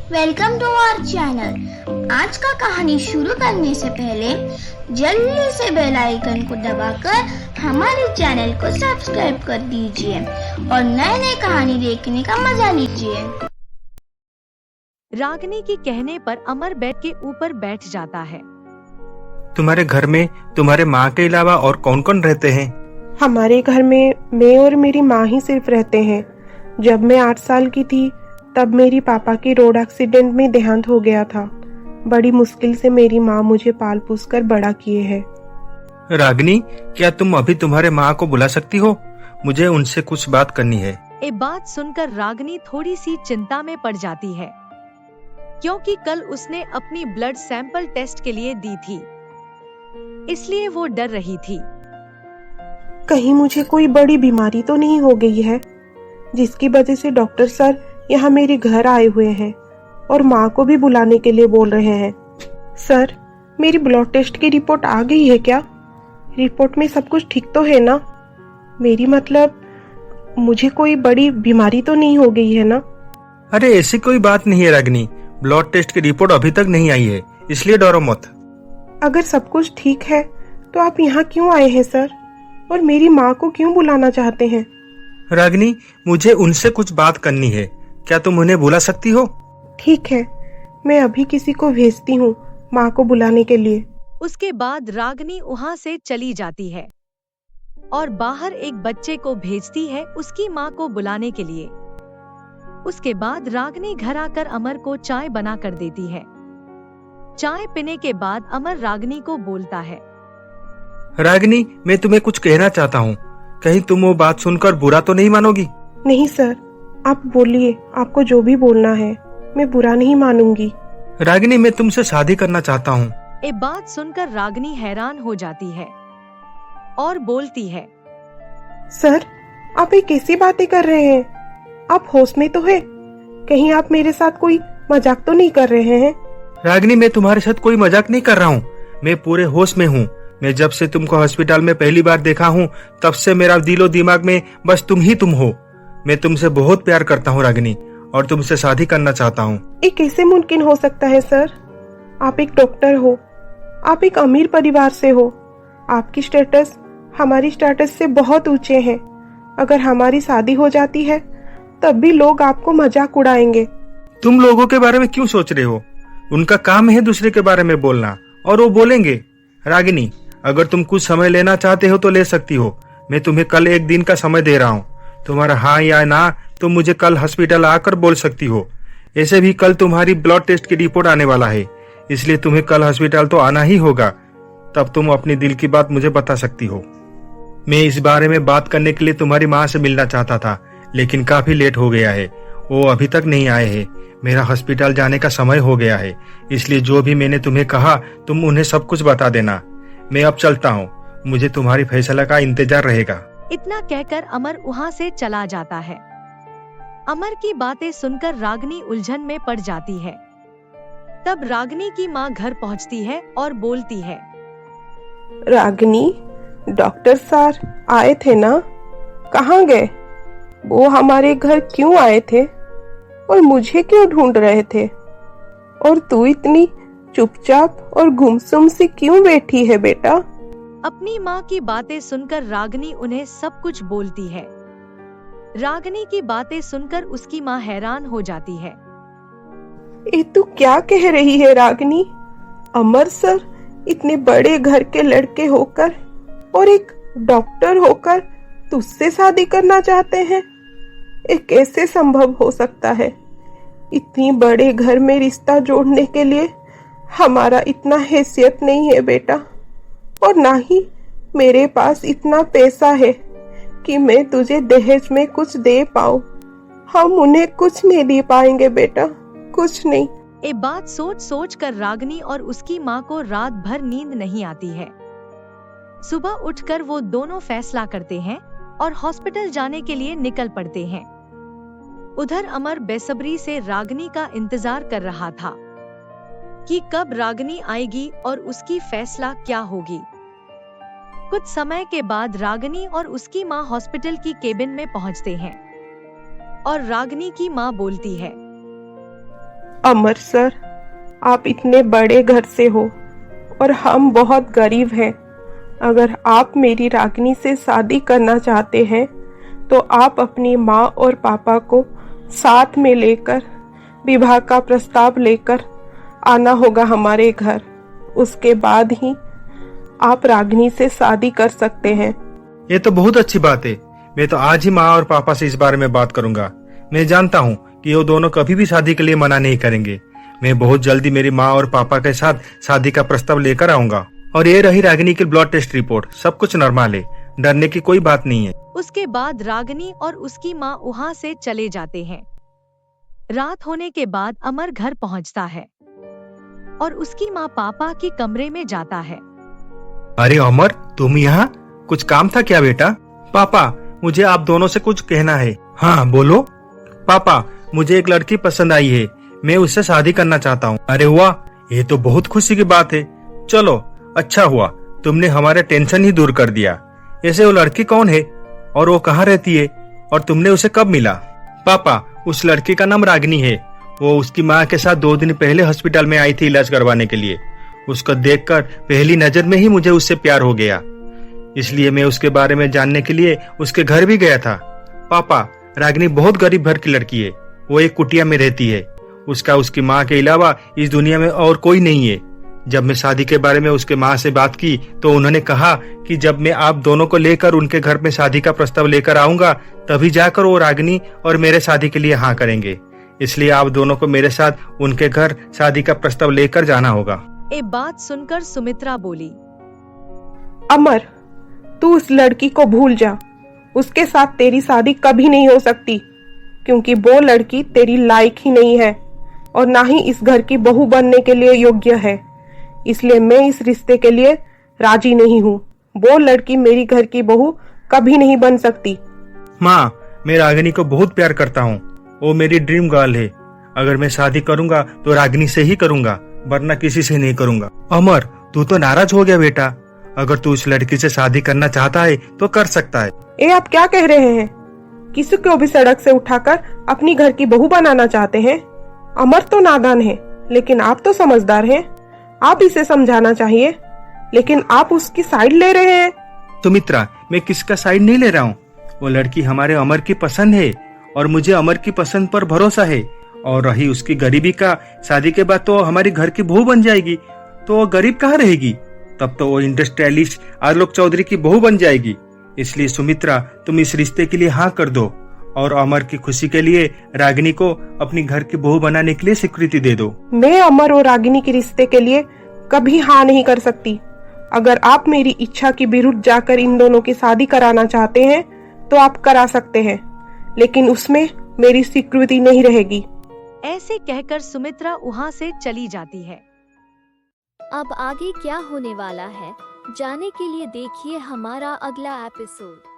Welcome to our channel. आज का कहानी शुरू करने से पहले जल्दी से बेल आइकन को दबाकर हमारे चैनल को सब्सक्राइब कर दीजिए और नए नए कहानी देखने का मजा लीजिए। रागिनी के कहने पर अमर बेड के ऊपर बैठ जाता है। तुम्हारे घर में तुम्हारे माँ के अलावा और कौन कौन रहते हैं? हमारे घर में मैं और मेरी माँ ही सिर्फ रहते हैं। जब मैं 8 साल की थी तब मेरी पापा की रोड एक्सीडेंट में देहांत हो गया था। बड़ी मुश्किल से मेरी माँ मुझे पाल पोस कर बड़ा किए है। रागिनी, क्या तुम अभी तुम्हारे माँ को बुला सकती हो? मुझे उनसे कुछ बात करनी है। ये बात सुनकर रागिनी थोड़ी सी चिंता में पड़ जाती है, क्योंकि कल उसने अपनी ब्लड सैंपल टेस्ट के लिए दी थी, इसलिए वो डर रही थी। कहीं मुझे कोई बड़ी बीमारी तो नहीं हो गई है जिसकी वजह से डॉक्टर सर यहाँ मेरे घर आए हुए हैं और माँ को भी बुलाने के लिए बोल रहे हैं। सर, मेरी ब्लड टेस्ट की रिपोर्ट आ गई है क्या? रिपोर्ट में सब कुछ ठीक तो है ना? मेरी मतलब मुझे कोई बड़ी बीमारी तो नहीं हो गई है ना? अरे ऐसी कोई बात नहीं है रागिनी, ब्लड टेस्ट की रिपोर्ट अभी तक नहीं आई है, इसलिए डरो मत। अगर सब कुछ ठीक है तो आप यहाँ क्यों आए हैं सर, और मेरी माँ को क्यों बुलाना चाहते हैं? रागिनी, मुझे उनसे कुछ बात करनी है, क्या तुम उन्हें बुला सकती हो? ठीक है, मैं अभी किसी को भेजती हूँ माँ को बुलाने के लिए। उसके बाद रागिनी वहाँ से चली जाती है और बाहर एक बच्चे को भेजती है उसकी माँ को बुलाने के लिए। उसके बाद रागिनी घर आकर अमर को चाय बना कर देती है। चाय पीने के बाद अमर रागिनी को बोलता है, रागिनी, मैं तुम्हें कुछ कहना चाहता हूँ, कहीं तुम वो बात सुनकर बुरा तो नहीं मानोगी? नहीं सर, आप बोलिए, आपको जो भी बोलना है, मैं बुरा नहीं मानूंगी। रागिनी, मैं तुमसे शादी करना चाहता हूँ। ये बात सुनकर रागिनी हैरान हो जाती है और बोलती है, सर, आप ये कैसी बातें कर रहे हैं? आप होश में तो है? कहीं आप मेरे साथ कोई मजाक तो नहीं कर रहे हैं? रागिनी, मैं तुम्हारे साथ कोई मजाक नहीं कर रहा हूँ, मैं पूरे होश में हूँ। मैं जब से तुमको हॉस्पिटल में पहली बार देखा हूँ तब से मेरा दिलो दिमाग में बस तुम ही तुम हो। मैं तुमसे बहुत प्यार करता हूँ रागिनी, और तुमसे शादी करना चाहता हूँ। ये कैसे मुमकिन हो सकता है सर? आप एक डॉक्टर हो, आप एक अमीर परिवार से हो, आपकी स्टेटस हमारी स्टेटस से बहुत ऊंचे हैं। अगर हमारी शादी हो जाती है तब भी लोग आपको मजाक उड़ाएंगे। तुम लोगों के बारे में क्यों सोच रहे हो? उनका काम है दूसरे के बारे में बोलना, और वो बोलेंगे। रागिनी, अगर तुम कुछ समय लेना चाहते हो तो ले सकती हो। मैं तुम्हें कल एक दिन का समय दे रहा हूँ, तुम्हारा हाँ या ना तुम मुझे कल हॉस्पिटल आकर बोल सकती हो। ऐसे भी कल तुम्हारी ब्लड टेस्ट की रिपोर्ट आने वाला है, इसलिए तुम्हें कल हॉस्पिटल तो आना ही होगा। तब तुम अपनी दिल की बात मुझे बता सकती हो। मैं इस बारे में बात करने के लिए तुम्हारी माँ से मिलना चाहता था, लेकिन काफी लेट हो गया है, वो अभी तक नहीं आए हैं। मेरा हॉस्पिटल जाने का समय हो गया है, इसलिए जो भी मैंने तुम्हें कहा तुम उन्हें सब कुछ बता देना। मैं अब चलता हूँ, मुझे तुम्हारी फैसला का इंतजार रहेगा। इतना कहकर अमर वहाँ से चला जाता है। अमर की बातें सुनकर रागिनी उलझन में पड़ जाती है। तब रागिनी की माँ घर पहुँचती है और बोलती है, रागिनी, डॉक्टर सर आए थे ना? कहाँ गए? वो हमारे घर क्यों आए थे और मुझे क्यों ढूंढ रहे थे? और तू इतनी चुपचाप और गुमसुम सी क्यों बैठी है बेटा? अपनी माँ की बातें सुनकर रागिनी उन्हें सब कुछ बोलती है। रागिनी की बातें सुनकर उसकी माँ हैरान हो जाती है। ये तू क्या कह रही है रागिनी? अमर सर इतने बड़े घर के लड़के होकर और एक डॉक्टर होकर तुझसे शादी करना चाहते हैं? ये कैसे संभव हो सकता है? इतनी बड़े घर में रिश्ता जोड़ने के लिए हमारा इतना हैसियत नहीं है बेटा, और ना ही मेरे पास इतना पैसा है कि मैं तुझे दहेज में कुछ दे पाऊं। हम उन्हें कुछ नहीं दे पाएंगे बेटा, कुछ नहीं। ये बात सोच सोच कर रागिनी और उसकी माँ को रात भर नींद नहीं आती है। सुबह उठकर वो दोनों फैसला करते हैं और हॉस्पिटल जाने के लिए निकल पड़ते हैं। उधर अमर बेसब्री से रागिनी का इंतजार कर रहा था कि कब रागिनी आएगी और उसकी फैसला क्या होगी। कुछ समय के बाद रागिनी और उसकी माँ हॉस्पिटल की केबिन में पहुंचते हैं और रागिनी की माँ बोलती है, अमर सर, आप इतने बड़े घर से हो और हम बहुत गरीब हैं। अगर आप मेरी रागिनी से शादी करना चाहते हैं तो आप अपनी माँ और पापा को साथ में लेकर विवाह का प्रस्ताव लेकर आना होगा हमारे घर। उसके बाद ही आप रागिनी से शादी कर सकते हैं। ये तो बहुत अच्छी बात है। मैं तो आज ही माँ और पापा से इस बारे में बात करूंगा। मैं जानता हूँ कि वो दोनों कभी भी शादी के लिए मना नहीं करेंगे। मैं बहुत जल्दी मेरी माँ और पापा के साथ शादी का प्रस्ताव लेकर आऊंगा। और ये रही रागिनी की ब्लड टेस्ट रिपोर्ट, सब कुछ नॉर्मल है, डरने की कोई बात नहीं है। उसके बाद रागिनी और उसकी माँ वहाँ से चले जाते हैं। रात होने के बाद अमर घर पहुँचता है और उसकी माँ पापा के कमरे में जाता है। अरे अमर, तुम यहाँ? कुछ काम था क्या बेटा? पापा, मुझे आप दोनों से कुछ कहना है। हाँ बोलो। पापा, मुझे एक लड़की पसंद आई है, मैं उससे शादी करना चाहता हूँ। अरे वाह, ये तो बहुत खुशी की बात है। चलो, अच्छा हुआ, तुमने हमारे टेंशन ही दूर कर दिया। ऐसे वो लड़की कौन है और वो कहाँ रहती है और तुमने उसे कब मिला? पापा, उस लड़की का नाम रागिनी है। वो उसकी माँ के साथ 2 दिन पहले हॉस्पिटल में आई थी इलाज करवाने के लिए। उसको देखकर पहली नजर में ही मुझे उससे प्यार हो गया, इसलिए मैं उसके बारे में जानने के लिए उसके घर भी गया था। पापा, रागिनी बहुत गरीब घर की लड़की है। वो एक कुटिया में रहती है। उसका उसकी माँ के अलावा इस दुनिया में और कोई नहीं है। जब मैं शादी के बारे में उसके माँ से बात की तो उन्होंने कहा कि जब मैं आप दोनों को लेकर उनके घर में शादी का प्रस्ताव लेकर आऊंगा तभी जाकर वो रागिनी और मेरे शादी के लिए हाँ करेंगे। इसलिए आप दोनों को मेरे साथ उनके घर शादी का प्रस्ताव लेकर जाना होगा। ये बात सुनकर सुमित्रा बोली, अमर, तू उस लड़की को भूल जा। उसके साथ तेरी शादी कभी नहीं हो सकती, क्योंकि वो लड़की तेरी लायक ही नहीं है और ना ही इस घर की बहू बनने के लिए योग्य है। इसलिए मैं इस रिश्ते के लिए राजी नहीं हूँ। वो लड़की मेरी घर की बहू कभी नहीं बन सकती। माँ, मैं रागिनी को बहुत प्यार करता हूँ। वो मेरी ड्रीम गर्ल है। अगर मैं शादी करूंगा तो रागिनी से ही करूंगा, वरना किसी से नहीं करूंगा। अमर, तू तो नाराज हो गया बेटा। अगर तू उस लड़की से शादी करना चाहता है तो कर सकता है। ये आप क्या कह रहे हैं? किसी को भी सड़क से उठाकर अपनी घर की बहू बनाना चाहते हैं? अमर तो नादान है, लेकिन आप तो समझदार हैं। आप इसे समझाना चाहिए, लेकिन आप उसकी साइड ले रहे हैं। सुमित्रा, मैं किसका साइड नहीं ले रहा हूँ। वो लड़की हमारे अमर की पसंद है और मुझे अमर की पसंद पर भरोसा है। और रही उसकी गरीबी का, शादी के बाद तो हमारी घर की बहू बन जाएगी, तो वो गरीब कहाँ रहेगी? तब तो वो इंडस्ट्रियलिस्ट आलोक चौधरी की बहू बन जाएगी। इसलिए सुमित्रा, तुम इस रिश्ते के लिए हाँ कर दो और अमर की खुशी के लिए रागिनी को अपनी घर की बहू बनाने के लिए स्वीकृति दे दो। मैं अमर और रागिनी के रिश्ते के लिए कभी हाँ नहीं कर सकती। अगर आप मेरी इच्छा के विरुद्ध जाकर इन दोनों की शादी कराना चाहते हैं तो आप करा सकते हैं, लेकिन उसमें मेरी स्वीकृति नहीं रहेगी। ऐसे कहकर सुमित्रा वहाँ से चली जाती है। अब आगे क्या होने वाला है, जानने के लिए देखिए हमारा अगला एपिसोड।